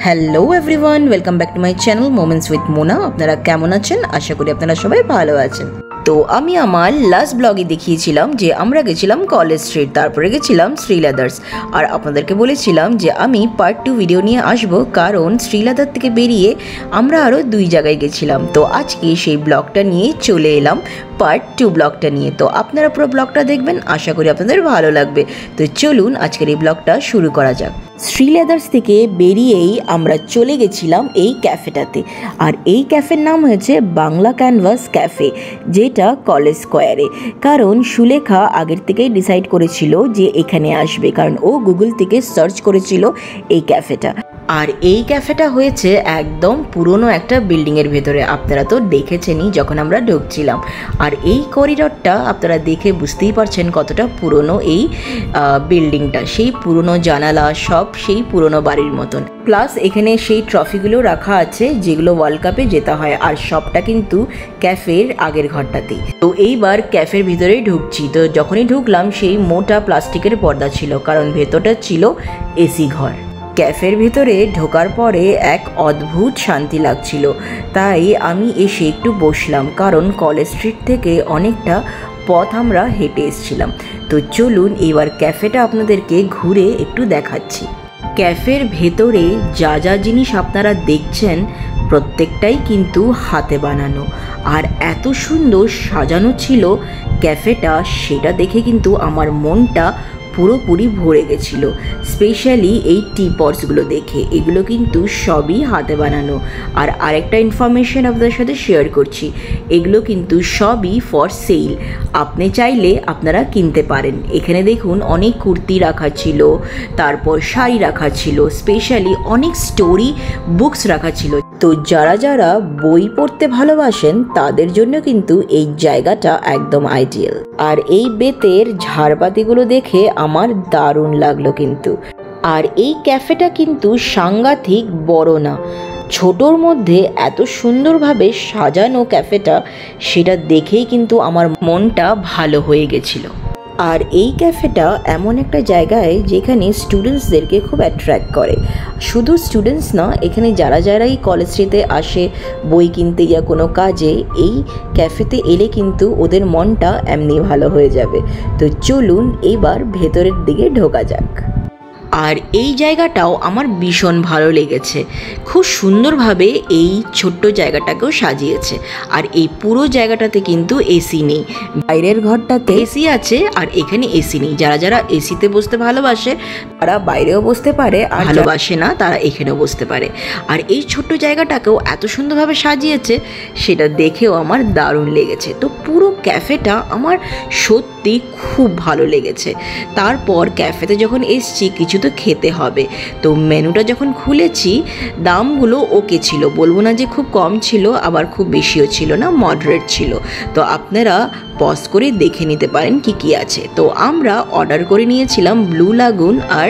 Hello everyone, welcome back to my channel moments with Mona. আপনারা কেমন আছেন? আশা করি আপনারা সবাই ভালো আছেন। তো আমি আমার লাস্ট ব্লগে দেখিয়েছিলাম যে আমরা গেছিলাম কলেজ স্ট্রিট, তারপরে গেছিলাম শ্রীলেদার্স, আর আপনাদেরকে বলেছিলাম যে আমি পার্ট 2 ভিডিও নিয়ে আসবো, কারণ শ্রীলেদার থেকে বেরিয়ে আমরা আরও 2 জায়গায় গেছিলাম। তো আজকে সেই ব্লগটা নিয়ে চলে এলাম, পার্ট 2 ব্লগটা নিয়ে। তো আপনারা পুরো ব্লগটা দেখবেন, আশা করি আপনাদের ভালো লাগবে। তো চলুন আজকের এই ব্লগটা শুরু করা যাক। শ্রীলেদার্স থেকে বেরিয়েই আমরা চলে গেছিলাম এই ক্যাফেটাতে, আর এই ক্যাফের নাম হয়েছে বাংলা ক্যানভাস ক্যাফে, যেটা কলেজ স্কোয়ারে। কারণ সুলেখা আগের থেকেই ডিসাইড করেছিল যে এখানে আসবে, কারণ ও গুগল থেকে সার্চ করেছিল এই ক্যাফেটা। আর এই ক্যাফেটা হয়েছে একদম পুরনো একটা বিল্ডিংয়ের ভেতরে, আপনারা তো দেখেছেনই যখন আমরা ঢুকছিলাম। আর এই করিডরটা আপনারা দেখে বুঝতেই পারছেন কতটা পুরনো এই বিল্ডিংটা, সেই পুরনো জানালা সব সেই পুরনো বাড়ির মতন। প্লাস এখানে সেই ট্রফিগুলো রাখা আছে যেগুলো ওয়ার্ল্ড কাপে জেতা হয়, আর সবটা কিন্তু ক্যাফের আগের ঘরটাতেই। তো এইবার ক্যাফের ভিতরে ঢুকছি, তো যখনই ঢুকলাম সেই মোটা প্লাস্টিকের পর্দা ছিল, কারণ ভেতরটা ছিল এসি ঘর। ক্যাফের ভিতরে ঢোকার পরে এক অদ্ভুত শান্তি লাগছিল, তাই আমি এসে একটু বসলাম, কারণ কলেজ স্ট্রিট থেকে অনেকটা পথ আমরা হেঁটে এসেছিলাম। তো চলুন এবার ক্যাফেটা আপনাদেরকে ঘুরে একটু দেখাচ্ছি। ক্যাফের ভেতরে যা যা জিনিস আপনারা দেখছেন প্রত্যেকটাই কিন্তু হাতে বানানো, আর এত সুন্দর সাজানো ছিল ক্যাফেটা, সেটা দেখে কিন্তু আমার মনটা পুরোপুরি ভরে গেছিলো। স্পেশালি এই টি পটসগুলো দেখে, এগুলো কিন্তু সবই হাতে বানানো। আর আরেকটা ইনফরমেশন আপনাদের সাথে শেয়ার করছি, এগুলো কিন্তু সবই ফর সেল, আপনি চাইলে আপনারা কিনতে পারেন। এখানে দেখুন অনেক কুর্তি রাখা ছিল, তারপর শাড়ি রাখা ছিল, স্পেশালি অনেক স্টোরি বুকস রাখা ছিল। তো যারা যারা বই পড়তে ভালোবাসেন তাদের জন্য কিন্তু এই জায়গাটা একদম আইডিয়াল। আর এই বেতের ঝাড়বাতিগুলো দেখে আমার দারুণ লাগলো কিন্তু। আর এই ক্যাফেটা কিন্তু সাংঘাতিক বড় না, ছোটোর মধ্যে এত সুন্দরভাবে সাজানো ক্যাফেটা, সেটা দেখেই কিন্তু আমার মনটা ভালো হয়ে গেছিল। আর এই ক্যাফেটা এমন একটা জায়গায় যেখানে স্টুডেন্টসদেরকে খুব অ্যাট্রাক্ট করে। শুধু স্টুডেন্টস না, এখানে যারাই কলেজ স্ট্রিটে আসে বই কিনতে ইয়া কোনো কাজে, এই ক্যাফেতে এলে কিন্তু ওদের মনটা এমনি ভালো হয়ে যাবে। তো চলুন এবার ভেতরের দিকে ঢোকা যাক। আর এই জায়গাটাও আমার ভীষণ ভালো লেগেছে, খুব সুন্দরভাবে এই ছোট্ট জায়গাটাকেও সাজিয়েছে। আর এই পুরো জায়গাটাতে কিন্তু এসি নেই, বাইরের ঘরটাতে এসি আছে আর এখানে এসি নেই। যারা যারা এসিতে বসতে ভালোবাসে তারা বাইরেও বসতে পারে, আর ভালোবাসে না তারা এখানেও বসতে পারে। আর এই ছোট্ট জায়গাটাকেও এত সুন্দরভাবে সাজিয়েছে, সেটা দেখেও আমার দারুণ লেগেছে। তো পুরো ক্যাফেটা আমার সত্যি খুব ভালো লেগেছে। তারপর ক্যাফেতে যখন এসছি কিছু তো খেতে হবে, তো মেনুটা যখন খুলেছি দামগুলো ওকে ছিল, বলবো না যে খুব কম ছিল আবার খুব বেশিও ছিল না, মডারেট ছিল। তো আপনারা পজ করে দেখে নিতে পারেন কি কি আছে। তো আমরা অর্ডার করে নিয়েছিলাম ব্লু লাগুন আর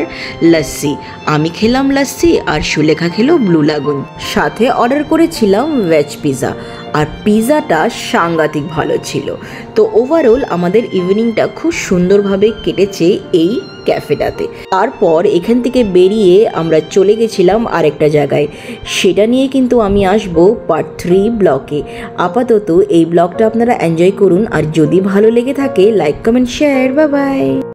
লস্যি। আমি খেলাম লস্যি আর সুলেখা খেলো ব্লু লাগুন। সাথে অর্ডার করেছিলাম ভেজ পিৎজা, আর পিৎজাটা সাংঘাতিক ভালো ছিল। তো ওভারঅল আমাদের ইভিনিংটা খুব সুন্দরভাবে কেটেছে এই ক্যাফেটাতে। তারপর এখান থেকে বেরিয়ে আমরা চলে গেছিলাম আরেকটা জায়গায়, সেটা নিয়ে কিন্তু আমি আসবো পার্ট 3 ব্লগে। আপাতত এই ব্লগটা আপনারা এনজয় করুন, আর যদি ভালো লেগে থাকে like comment share, bye bye.